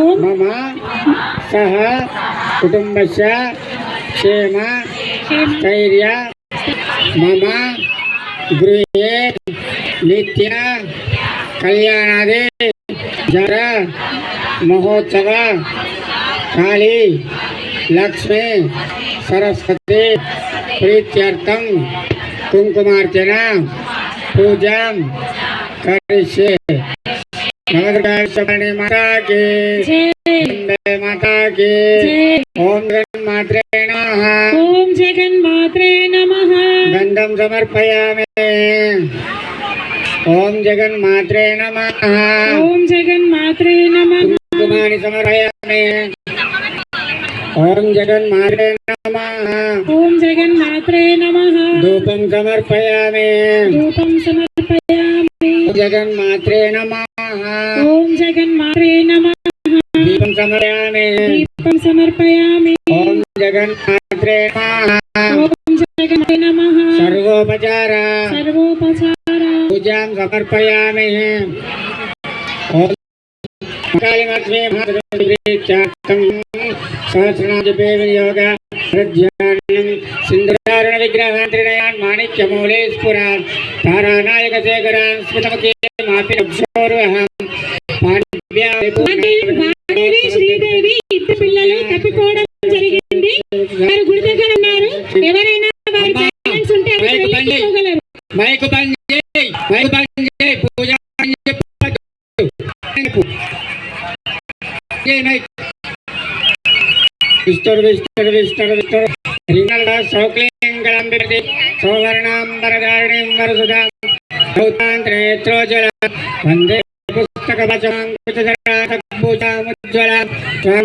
मम सह कुटुंबस्य क्षेम स्थैर्य मम गृहे नित्य कल्याणादि जर महोत्सव काली लक्ष्मी सरस्वती प्रीत्यर्थं कुंकुमार्चना पूजा करिष्ये। नवदुर्गाष्टमी माता की वंदे माता की। ओम जगन्मात्रे नमः। ओम जगन्मात्रे नमः। गंधं समर्पयामि। ओम जगन्मात्रे नमः। ओम जगन्मात्रे नमः। कुंकुमानि समर्पयामि। ओम जगन्मात्रे नमः। ओम जगन्मात्रे नमः। धूपं समर्पयामि। धूपं समर्पयामि। जगन्मात्रे नमः। ओम जगन्मात्रे नमः। दीपं समर्पयामि। दीपं समर्पयामि। ओम जगन्मात्रे नमः। ओम जगन्मात्रे नमः। सर्वोपचार पूजां समर्पयामि। ओम कालीलक्ष्मी महादेवीक्षार्थं सहस्रनामजपे विनियोग प्रध्यानं सिन्दूरारुण विग्रहान् त्रिनयान् माणिक्यमौले स्फुरान् तारानायकशेखरान् स्मितमुखे मापिरक्षोरुहं పాండ్యాదేవి శ్రీదేవి ఇద్దరు పిల్లలు తప్పిపోవడం జరిగింది. వారు గుడి దగ్గర ఉన్నారు. ఎవరైనా వారి పేరెంట్స్ ఉంటే వెళ్ళగలరు. మైక్ బంద్ చేయి. పూజ विष्णु ऋणल सौक्लिंगलंबिति सौवर्णांबरधारिणीं वरसुधां रौद्रान्त्रेत्रोज्ज्वलां वन्दे पुस्तकवचनां कुचधरां सद्भुजामुज्ज्वलां स्वां